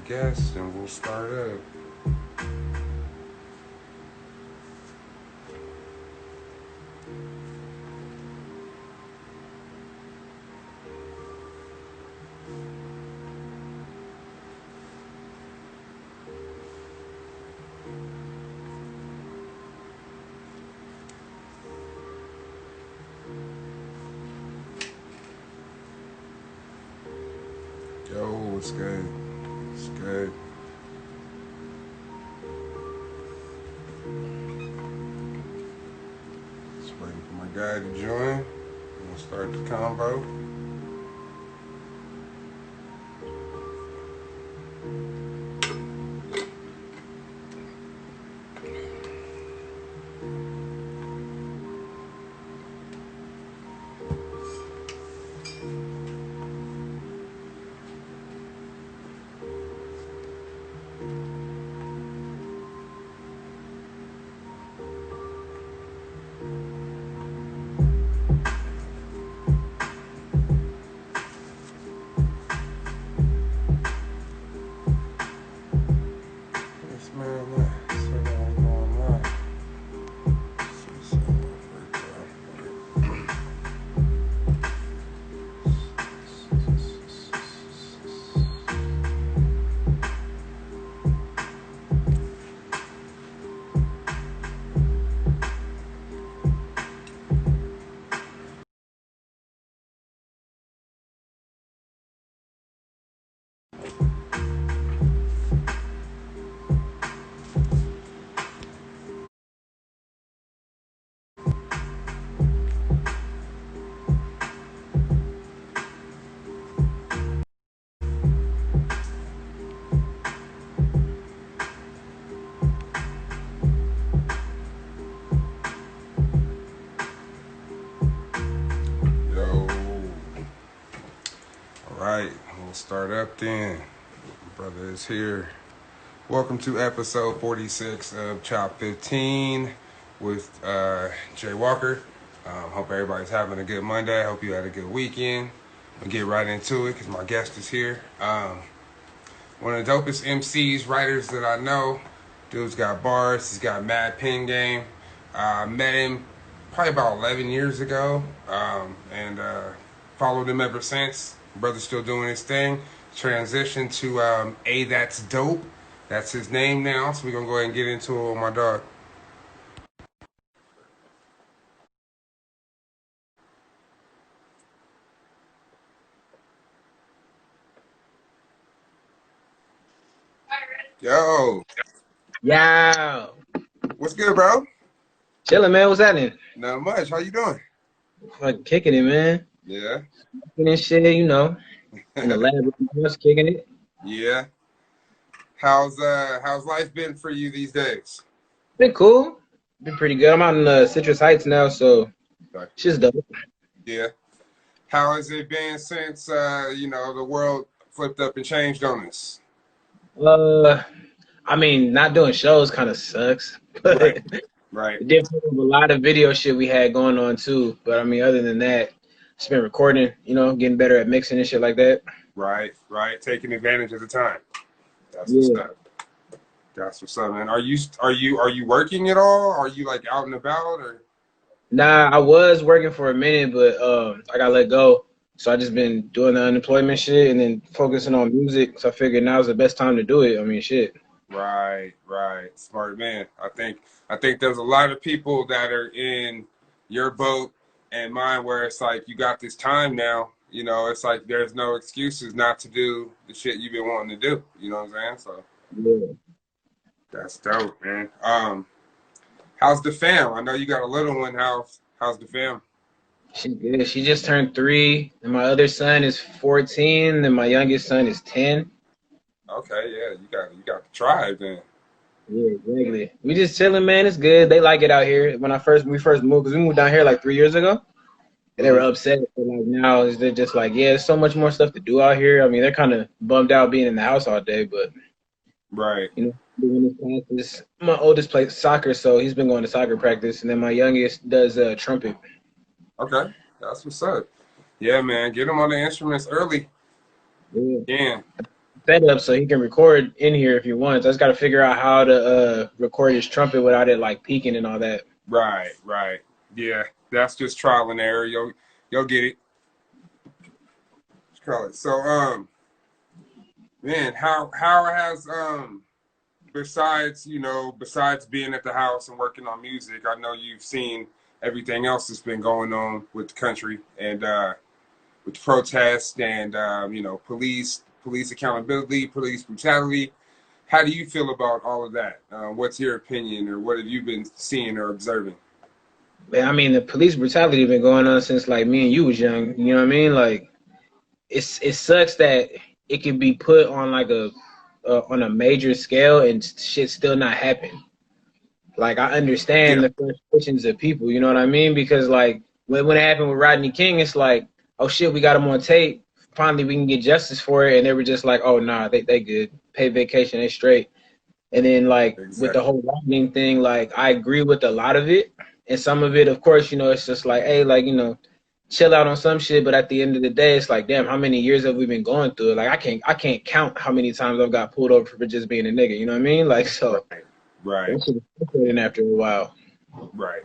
guest and we'll start up. Yo, what's good? What's good? Just waiting for my guy to join. We'll start the combo. Yes, man. So I'm going live. Yo. All right, we'll start up then. Brother is here. Welcome to episode 46 of Chop 15 with Jay Walker. Hope everybody's having a good Monday. Hope you had a good weekend. We'll get right into it because my guest is here. One of the dopest MCs, writers that I know. Dude's got bars. He's got mad pen game. Met him probably about 11 years ago and followed him ever since. Brother's still doing his thing. Transitioned to A That's Dope. That's his name now, so we're going to go ahead and get into it with my dog. Yo, Yo, what's good, bro? chilling, man. What's happening? Not much. How you doing? Like kicking it, man. Yeah, Kicking this shit, in the lab, just kicking it. yeah. How's life been for you these days? Been cool. Been pretty good. I'm out in Citrus Heights now, so Okay. shit's dope. Yeah. How has it been since the world flipped up and changed on us? I mean, not doing shows kind of sucks, but Right. Right. different with a lot of video shit we had going on too. But I mean, other than that, just been recording, getting better at mixing and shit like that. Right. Taking advantage of the time. That's what's Yeah. up. That's what's up, man. Are you working at all? Are you like out and about or? Nah, I was working for a minute, but I got let go. So I just been doing the unemployment shit and then focusing on music. So I figured now's the best time to do it. I mean, shit. Right. Smart man. I think there's a lot of people that are in your boat and mine where it's like you got this time now. It's like there's no excuses not to do the shit you've been wanting to do. You know what I'm saying? So Yeah. that's dope, man. How's the fam? I know you got a little one. How's the fam? She's good. She just turned 3, and my other son is 14, and my youngest son is 10. Okay, yeah, you got the tribe then. Yeah, exactly. We just chilling, man. It's good. They like it out here. When we first moved, because we moved down here like 3 years ago, and they were upset. But like now, they're just like, yeah, there's so much more stuff to do out here. I mean, they're kind of bummed out being in the house all day, but Right. doing his classes. My oldest plays soccer, so he's been going to soccer practice, and then my youngest does trumpet. Okay, that's what's up. Yeah, man, get them on the instruments early. Yeah. Yeah. setup so he can record in here if he wants. I just got to figure out how to record his trumpet without it like peaking and all that. Right, right. Yeah, that's just trial and error. You'll get it. Call it. So, man, how has besides besides being at the house and working on music, I know you've seen everything else that's been going on with the country and with protests and police accountability, police brutality. How do you feel about all of that? What's your opinion, or what have you been seeing or observing? Man, I mean, the police brutality been going on since like me and you was young. You know what I mean? Like, it sucks that it can be put on like a on a major scale and shit still not happen. Like, I understand Yeah, the frustrations of people. You know what I mean? Because like when it happened with Rodney King, it's like, oh shit, we got him on tape. Finally, we can get justice for it. And they were just like, oh nah, they good. Pay vacation, they straight. And then like with the exactly. whole lightning thing, like I agree with a lot of it. And some of it, of course, it's just like, hey, like, chill out on some shit. But at the end of the day, it's like, damn, how many years have we been going through it? Like I can't count how many times I've got pulled over for just being a nigga. You know what I mean? Like, so Right, right, that shit is frustrating after a while. right,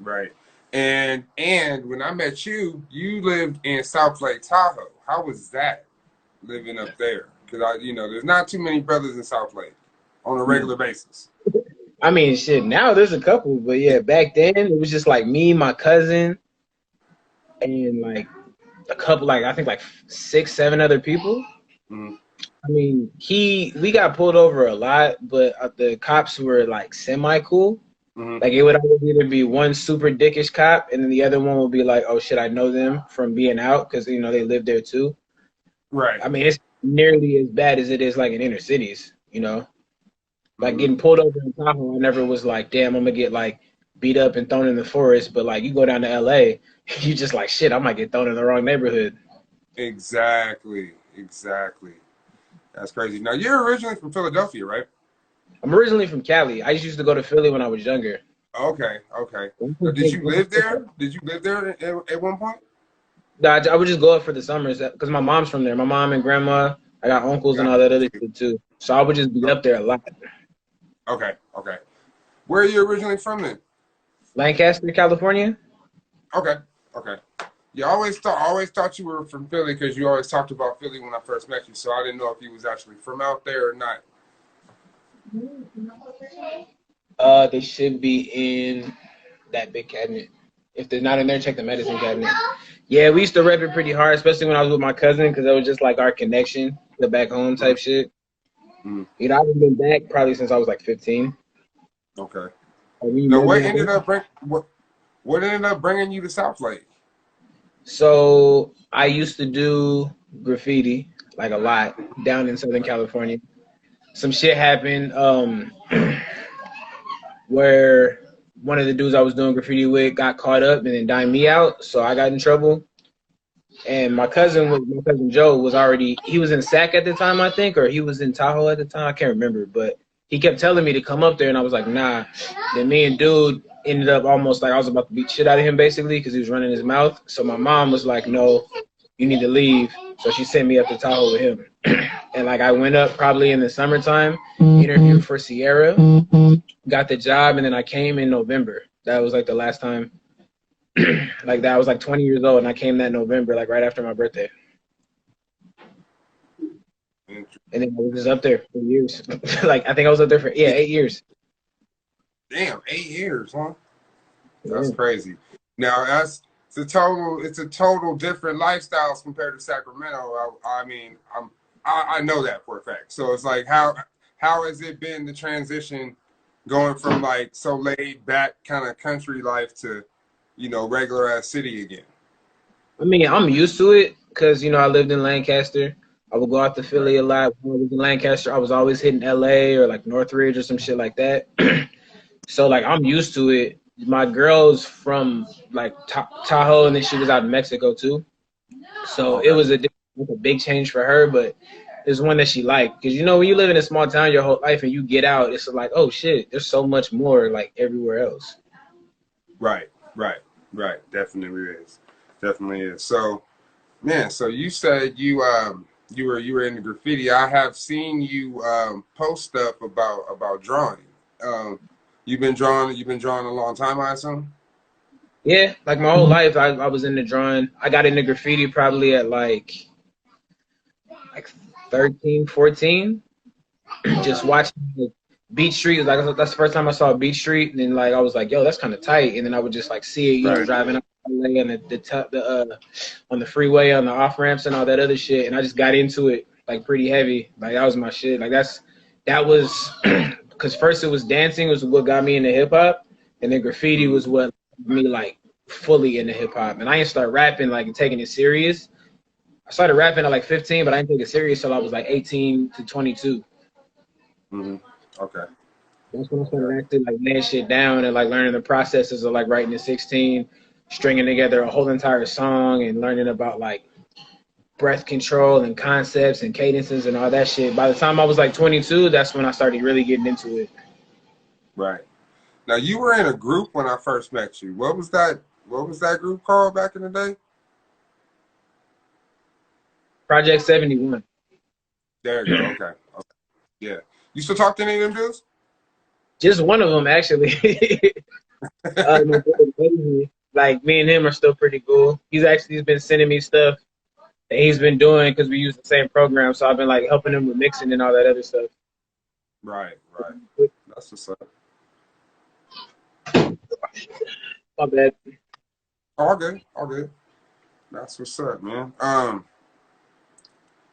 right. And when I met you, you lived in South Lake Tahoe. How was that living up there? Because there's not too many brothers in South Lake on a regular basis. I mean, shit, now there's a couple, but yeah, back then it was just like me, my cousin, and like a couple, like I think like 6, 7 other people. Mm-hmm. I mean, we got pulled over a lot, but the cops were like semi cool. Mm-hmm. Like it would always either be one super dickish cop, and then the other one would be like, "Oh shit, I know them from being out because they live there too." Right. I mean, it's nearly as bad as it is like in inner cities. Like Mm-hmm. getting pulled over in Tahoe, I never was like, "Damn, I'm gonna get like beat up and thrown in the forest." But like you go down to LA, you just like, "Shit, I might get thrown in the wrong neighborhood." Exactly. Exactly. That's crazy. Now you're originally from Philadelphia, right? I'm originally from Cali. I used to go to Philly when I was younger. Okay. Okay. Now, did you live there? Did you live there at one point? I would just go up for the summers because my mom's from there. My mom and grandma. I got uncles and Got all that other you. shit too. So I would just be up there a lot. Okay. Okay. Where are you originally from then? Lancaster, California. Okay. Okay. Yeah, I always thought you were from Philly because you always talked about Philly when I first met you. So I didn't know if you was actually from out there or not. They should be in that big cabinet. If they're not in there, check the medicine cabinet. Yeah, we used to rep it pretty hard, especially when I was with my cousin, because that was just like our connection, the back home Mhm. type shit. Mhm. I haven't been back probably since I was like 15. Okay. I Now, remember. what ended up bringing you to South Lake? So I used to do graffiti like a lot down in Southern California. Some shit happened where one of the dudes I was doing graffiti with got caught up and then dined me out, so I got in trouble. And my cousin Joe was he was in SAC at the time, I think, or he was in Tahoe at the time. I can't remember, but he kept telling me to come up there, and I was like, nah. Then me and dude ended up almost like I was about to beat shit out of him basically because he was running his mouth. So my mom was like, no, you need to leave. So she sent me up to Tahoe with him. And like I went up probably in the summertime, interviewed for Sierra, got the job, and then I came in November. That was like the last time. Like that, I was like 20 years old, and I came that November, like right after my birthday. And then I was just up there for years. Like I think I was up there for 8 years. Damn, 8 years, huh? That's Yeah. crazy. Now it's a total different lifestyles compared to Sacramento. I know that for a fact. So it's like how has it been the transition going from like so laid back kind of country life to regular ass city again? I mean, I'm used to it because I lived in Lancaster. I would go out to Right. Philly a lot. When I was in Lancaster, I was always hitting LA or like Northridge or some shit like that. So like I'm used to it. My girl's from like Tahoe, and then she was out in Mexico too. So it Okay. was a big change for her, but it's one that she liked because when you live in a small town your whole life and you get out, it's like, oh shit, there's so much more like everywhere else. Right. Right. Right. Definitely is. Definitely is. So man, so you said you you were into graffiti. I have seen you post stuff about drawing. Um, you've been drawing a long time, I assume. Yeah, like my whole life, I was into drawing. I got into graffiti probably at like 13, 14. Just watching like, Beat Street. Like that's the first time I saw Beat Street, and then like I was like, "Yo, that's kind of tight." And then I would just like see it, Right. driving up LA and on the freeway, on the off ramps, and all that other shit. And I just got into it like pretty heavy. Like that was my shit. Like that was because first it was dancing was what got me into hip hop, and then graffiti was what got me like fully into hip hop. And I didn't start rapping like and taking it serious. I started rapping at like 15, but I didn't take it serious till I was like 18 to 22. Mm-hmm. Okay. That's when I started actually like laying shit down and like learning the processes of like writing the 16, stringing together a whole entire song and learning about like breath control and concepts and cadences and all that shit. By the time I was like 22, that's when I started really getting into it. Right. Now you were in a group when I first met you. What was that? What was that group called back in the day? Project 71. There you go. Okay. Okay. Yeah. You still talk to any of them dudes? Just one of them actually. My brother Daisy, like me and him are still pretty cool. He's been sending me stuff that he's been doing because we use the same program. So I've been like helping him with mixing and all that other stuff. Right. Right. That's what's up. My bad. All good. All good. That's what's up, man.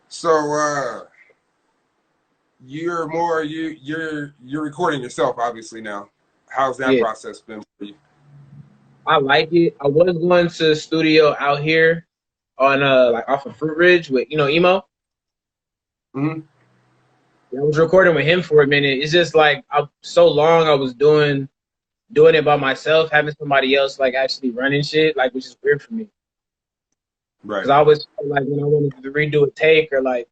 So you're more you're recording yourself obviously now. How's that Yeah, process been for you? I like it. I was going to a studio out here on like off of Fruit Ridge with Emo. Hmm. I was recording with him for a minute. It's just like so long I was doing it by myself, having somebody else like actually running shit, like which is weird for me. Because Right. I always felt like when I wanted to redo a take or like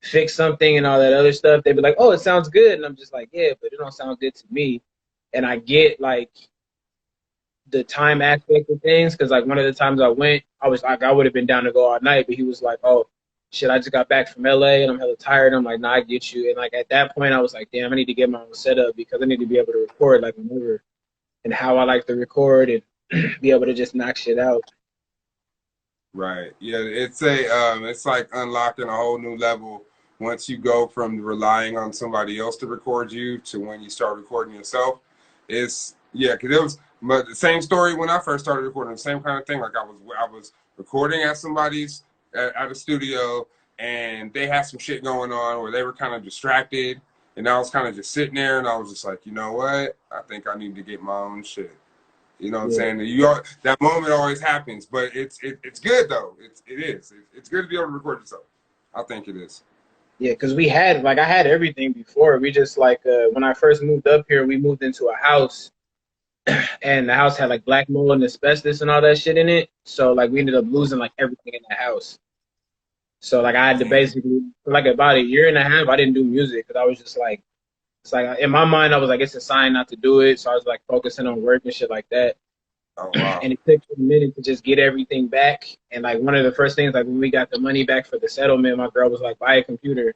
fix something and all that other stuff, they'd be like, "Oh, it sounds good," and I'm just like, "Yeah, but it don't sound good to me." And I get like the time aspect of things because like one of the times I went, I was like, I would have been down to go all night, but he was like, "Oh, shit, I just got back from LA and I'm hella tired." I'm like, "Nah, I get you." And like at that point, I was like, "Damn, I need to get my own setup because I need to be able to record like whenever and how I like to record and be able to just knock shit out." Right. Yeah, it's like unlocking a whole new level once you go from relying on somebody else to record you to when you start recording yourself. It's yeah, because it was but the same story when I first started recording, the same kind of thing. Like I was recording at somebody's at a studio and they had some shit going on where they were kind of distracted and I was kind of just sitting there and I was just like, you know what? I think I need to get my own shit. You know what I'm Yeah. saying? That moment always happens, but it's good though. It's good to be able to record yourself. I think it is. Yeah, because we had like I had everything before. We just like when I first moved up here, we moved into a house and the house had like black mold and asbestos and all that shit in it. So like we ended up losing like everything in the house. So like I had to Damn. basically for like about a year and a half, I didn't do music because I was just like it's like in my mind I was like it's a sign not to do it. So I was like focusing on work and shit like that. Oh wow. And it took a minute to just get everything back. And like one of the first things like when we got the money back for the settlement, my girl was like buy a computer.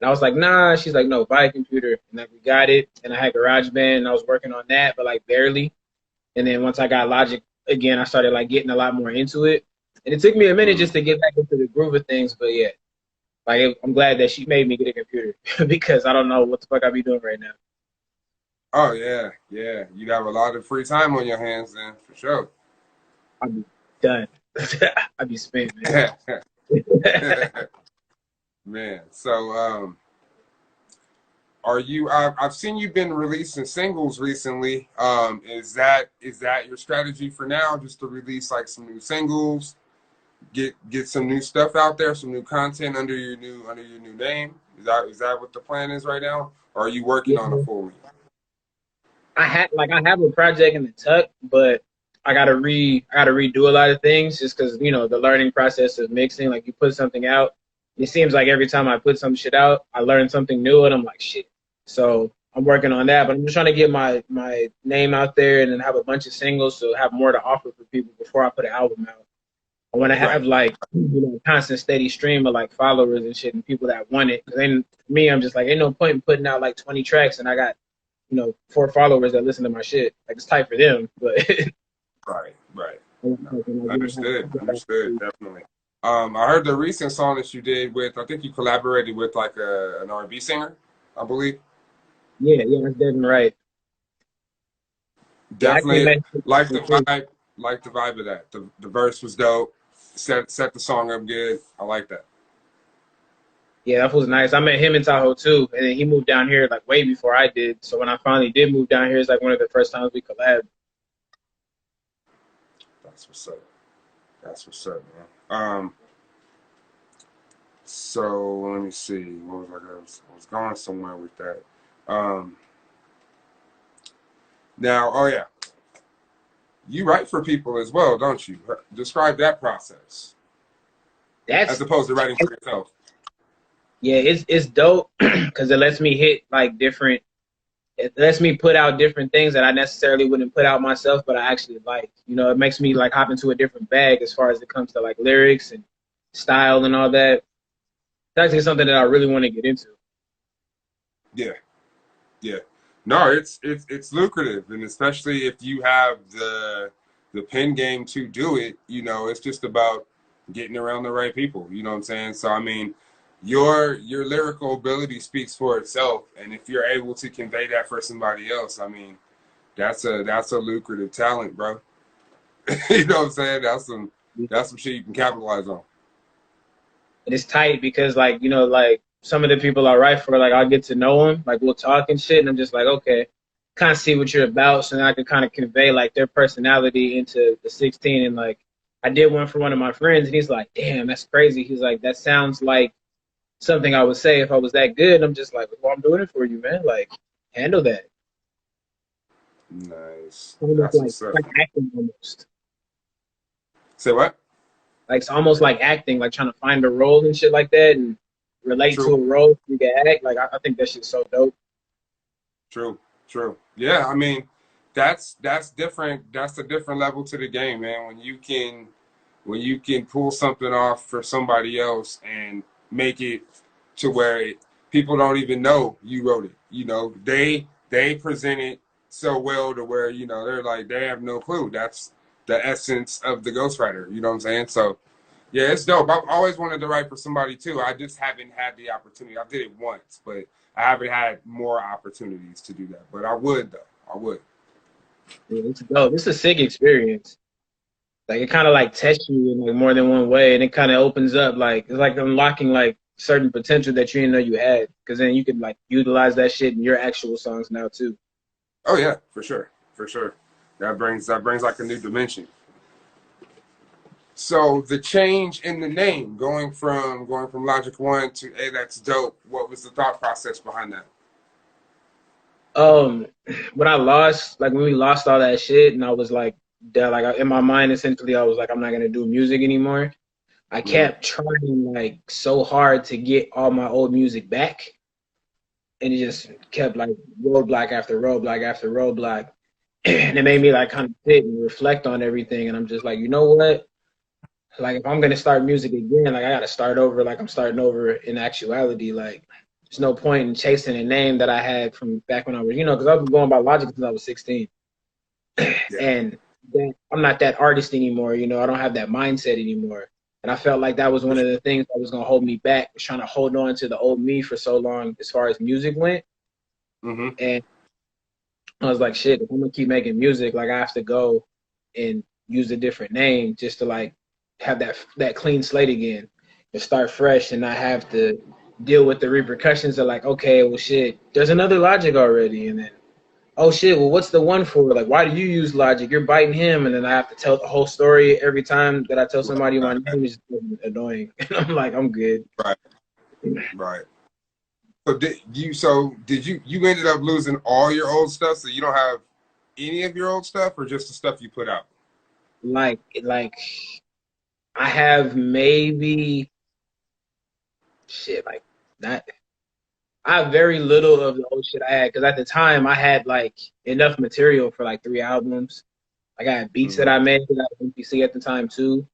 And I was like, nah. She's like, no, buy a computer. And like we got it. And I had GarageBand and I was working on that, but like barely. And then once I got Logic again, I started like getting a lot more into it. And it took me a minute Mm. just to get back into the groove of things. But yeah, like I'm glad that she made me get a computer because I don't know what the fuck I be doing right now. Oh yeah, yeah. You have a lot of free time on your hands then, for sure. I'd be done. I'd be spent, man. Man, so are you? I've seen you've been releasing singles recently. Is that your strategy for now? Just to release like some new singles, get some new stuff out there, some new content under your new name. Is that what the plan is right now? Or are you working on a Yeah. full length? I have a project in the tuck, but I gotta redo a lot of things just because the learning process of mixing. Like you put something out, it seems like every time I put some shit out, I learn something new, and I'm like shit. So I'm working on that, but I'm just trying to get my name out there and then have a bunch of singles so have more to offer for people before I put an album out. I want to Right. have like constant steady stream of like followers and shit and people that want it. Cause then for me, I'm just like, ain't no point in putting out like 20 tracks and I got 4 followers that listen to my shit. Like it's tight for them, but Right. Right. No. like, Understood. Understood. Definitely. I heard the recent song that you did with. I think you collaborated with like an R&B singer, I believe. yeah, that's definitely right. Yeah, I came Definitely back. like the vibe. Like the vibe of that. The verse was dope. Set the song up good. I like that. Yeah, that was nice. I met him in Tahoe too, and then he moved down here like way before I did. So when I finally did move down here, it's like one of the first times we collabed. That's what's up. That's what's up, man. So let me see. What was I was going somewhere with that. Um, Now, oh yeah, you write for people as well, don't you? Describe that process as That's opposed to writing for yourself. Yeah, it's dope because it lets me hit like different. It lets me put out different things that I necessarily wouldn't put out myself, but I actually like. It makes me like hop into a different bag as far as it comes to like lyrics and style and all that. It's actually something that I really want to get into. Yeah, yeah. No, it's lucrative, and especially if you have the pen game to do it. It's just about getting around the right people. You know what I'm saying? So I mean, your lyrical ability speaks for itself, and if you're able to convey that for somebody else, I mean, that's a lucrative talent, bro. You know what I'm saying? That's some shit you can capitalize on. And it's tight because like like some of the people I write for, like I'll get to know them, like we'll talk and shit, and I'm just like, okay, kind of see what you're about, so then I can kind of convey like their personality into the 16. And like I did one for one of my friends, and he's like, damn, that's crazy. He's like, that sounds like something I would say if I was that good. And I'm just like, well, I'm doing it for you, man. Like, handle that. Nice. Almost That's what's up. like acting almost. Say what? Like it's almost like acting, like trying to find a role and shit like that and relate to True. a role you can act. Like I think that shit's so dope. True. True. Yeah, I mean, that's different. That's a different level to the game, man. When you can pull something off for somebody else and make it to where people don't even know you wrote it. They present it so well to where they're like they have no clue. That's the essence of the ghostwriter. You know what I'm saying? So yeah, it's dope. I've always wanted to write for somebody too. I just haven't had the opportunity. I did it once, but I haven't had more opportunities to do that. But I would though. I would. Yeah, it's dope. It's a sick experience. Like it kind of like tests you in like more than one way, and it kind of opens up like it's like unlocking like certain potential that you didn't know you had. Because then you can like utilize that shit in your actual songs now too. Oh yeah, for sure, for sure. That brings like a new dimension. So the change in the name, going from Logic One to Hey, that's dope. What was the thought process behind that? Um, when I lost, like when we lost all that shit, and I was like, that, like in my mind, essentially, I was like, I'm not gonna do music anymore. I Mm-hmm. kept trying like so hard to get all my old music back, and it just kept like roadblock after roadblock after roadblock, and it made me like kind of sit and reflect on everything. And I'm just like, you know what? Like if I'm gonna start music again, like I gotta start over. Like I'm starting over in actuality. Like there's no point in chasing a name that I had from back when I was, because I've been going by Logic since I was 16. Yeah. And I'm not that artist anymore. I don't have that mindset anymore. And I felt like that was one of the things that was gonna hold me back, was trying to hold on to the old me for so long as far as music went. Mm-hmm. And I was like, shit, if I'm gonna keep making music, like I have to go and use a different name just to like have that clean slate again and start fresh and not have to deal with the repercussions of like, okay, well shit, there's another Logic already, and then oh shit, well what's the one for? Like, why do you use Logic? You're biting him, and then I have to tell the whole story every time that I tell somebody my name is annoying. And I'm like, I'm good. Right. Right. So did you ended up losing all your old stuff, so you don't have any of your old stuff, or just the stuff you put out? Like I have maybe shit like that. I have very little of the old shit I had because at the time I had like enough material for like 3 albums. Like I had beats that Mm-hmm. I made. I had MPC at the time too.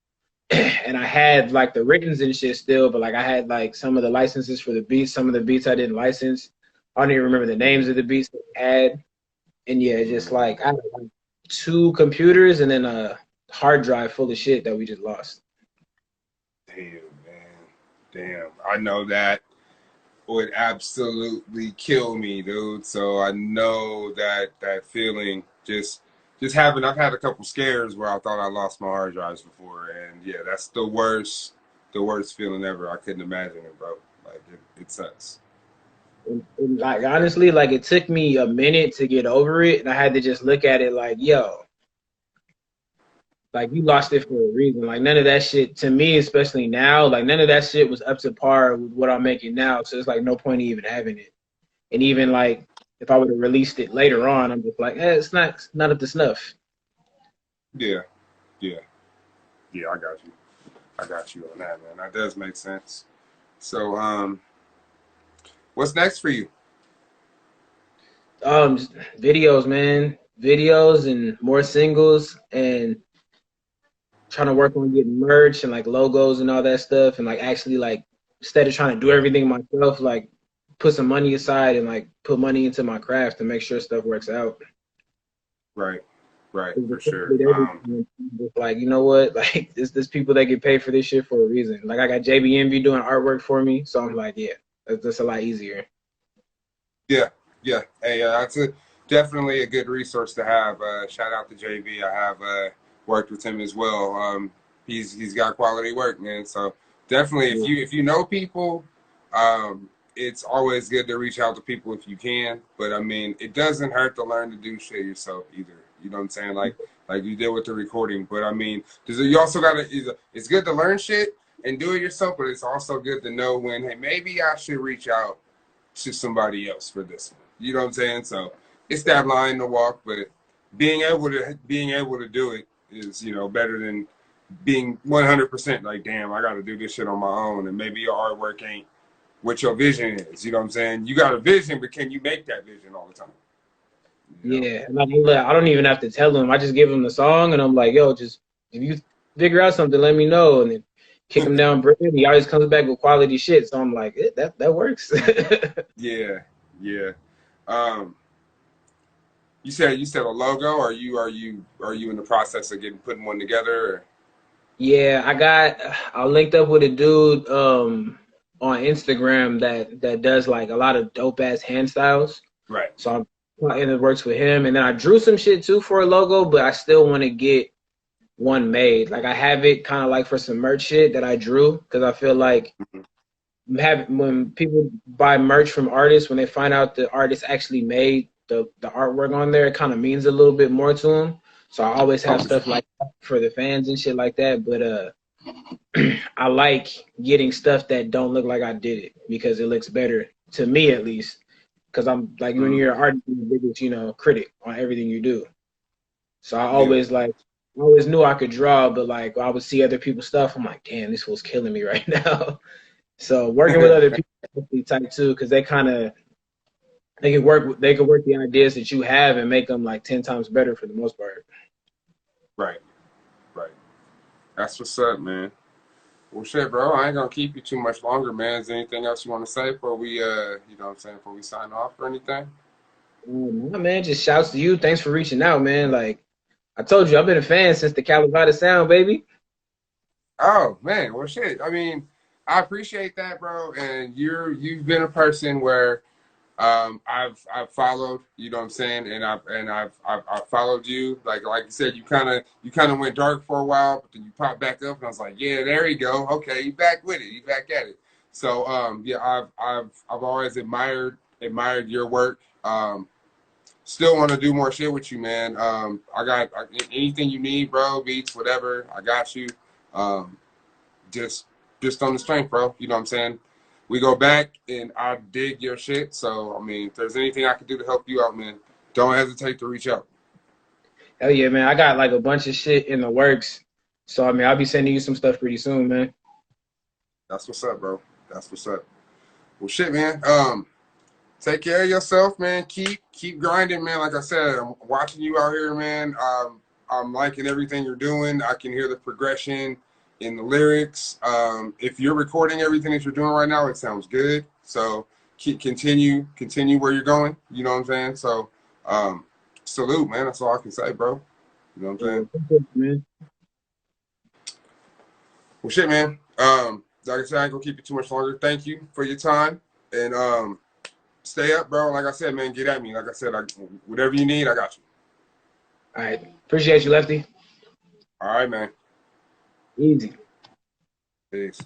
and I had like the writtens and shit still, but like I had like some of the licenses for the beats. Some of the beats I didn't license. I don't even remember the names of the beats that I had. And yeah, just like I had like 2 computers and then a hard drive full of shit that we just lost. Damn, man. Damn. I know that would absolutely kill me, dude. So I know that feeling. Just having. I've had a couple scares where I thought I lost my hard drives before, and yeah, that's the worst feeling ever. I couldn't imagine it, bro. Like it sucks. And, like honestly, like it took me a minute to get over it, and I had to just look at it like, yo, like you lost it for a reason. Like none of that shit to me, especially now, like none of that shit was up to par with what I'm making now. So it's like no point in even having it. And even like if I would have released it later on, I'm just like, it's not up to snuff. Yeah, yeah, yeah. I got you. I got you on that, man. That does make sense. So, what's next for you? Just videos, man, videos and more singles, and trying to work on getting merch and like logos and all that stuff, and like actually like instead of trying to do everything myself, like put some money aside and like put money into my craft to make sure stuff works out. Right, right, for sure. Just like you know what, like there's people that get paid for this shit for a reason. Like I got JBNB doing artwork for me, so I'm like, yeah, that's a lot easier. Yeah, yeah. Hey, that's definitely a good resource to have. Shout out to JB. I have worked with him as well. He's got quality work, man. So definitely, if you know people, it's always good to reach out to people if you can. But I mean, it doesn't hurt to learn to do shit yourself either. You know what I'm saying? Like you did with the recording. But I mean, you also gotta. It's good to learn shit and do it yourself, but it's also good to know when, hey, maybe I should reach out to somebody else for this one. You know what I'm saying? So it's that line to walk, but being able to do it is, better than being 100% like, damn, I got to do this shit on my own, and maybe your artwork ain't what your vision is. You know what I'm saying? You got a vision, but can you make that vision all the time? You know? Yeah, and I don't even have to tell him. I just give him the song, and I'm like, yo, just if you figure out something, let me know, and then kick him down bread. He always comes back with quality shit, so I'm like, that works. Yeah, yeah. Um, you said a logo. Are you in the process of putting one together? Or? Yeah, I linked up with a dude on Instagram that does like a lot of dope ass hand styles. Right. So and it works with him. And then I drew some shit too for a logo, but I still want to get one made. Like I have it kind of like for some merch shit that I drew because I feel like when people buy merch from artists, when they find out the artist actually made the artwork on there, it kind of means a little bit more to them. So I always have stuff like that for the fans and shit like that. But I like getting stuff that don't look like I did it because it looks better to me at least. Because I'm like when you're an artist, you're the biggest, critic on everything you do. So I always knew I could draw, but like I would see other people's stuff, I'm like, damn, this was killing me right now. So working with other people is definitely tight too, because they can work the ideas that you have and make them like 10 times better for the most part. Right. Right. That's what's up, man. Well, shit, bro. I ain't gonna keep you too much longer, man. Is there anything else you want to say before we, before we sign off or anything? Nah, man, just shouts to you. Thanks for reaching out, man. Like I told you, I've been a fan since the Calabata Sound, baby. Oh man, well, shit. I mean, I appreciate that, bro. And you've been a person where I've followed, you know what I'm saying, and I've followed you. Like you said, you kind of went dark for a while, but then you popped back up, and I was like, yeah, there you go. Okay, you back with it. You back at it. So yeah, I've always admired your work. Still want to do more shit with you, man. Anything you need, bro, beats, whatever. I got you. Um, just just on the strength, bro. You know what I'm saying? We go back and I dig your shit. So I mean, if there's anything I can do to help you out, man, don't hesitate to reach out. Hell yeah, man. I got like a bunch of shit in the works. So I mean I'll be sending you some stuff pretty soon, man. That's what's up, bro. That's what's up. Well, shit, man. Take care of yourself, man. Keep grinding, man. Like I said, I'm watching you out here, man. I'm liking everything you're doing. I can hear the progression in the lyrics. If you're recording everything that you're doing right now, it sounds good. So continue where you're going. You know what I'm saying? So salute, man. That's all I can say, bro. You know what I'm saying? Man. Well, shit, man. Like I said, I ain't gonna keep you too much longer. Thank you for your time, and stay up, bro. Like I said, man, get at me. Like I said, whatever you need, I got you. All right. Appreciate you, Lefty. All right, man. Easy. Peace.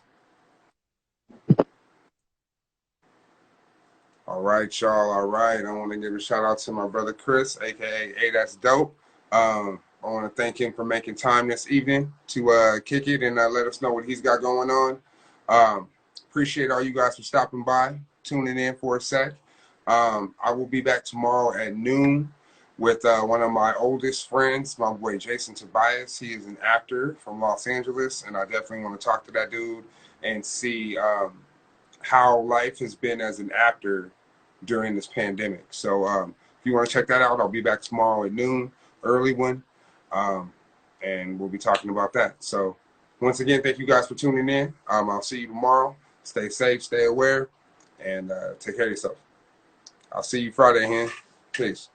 All right, y'all. All right. I want to give a shout out to my brother Chris, aka Hey That's Dope. I want to thank him for making time this evening to kick it and let us know what he's got going on. Appreciate all you guys for stopping by, tuning in for a sec. I will be back tomorrow at noon with one of my oldest friends, my boy Jason Tobias. He is an actor from Los Angeles, and I definitely want to talk to that dude and see how life has been as an actor during this pandemic. So if you want to check that out, I'll be back tomorrow at noon, early one, and we'll be talking about that. So once again, thank you guys for tuning in. I'll see you tomorrow. Stay safe, stay aware, and take care of yourself. I'll see you Friday, hen. Peace.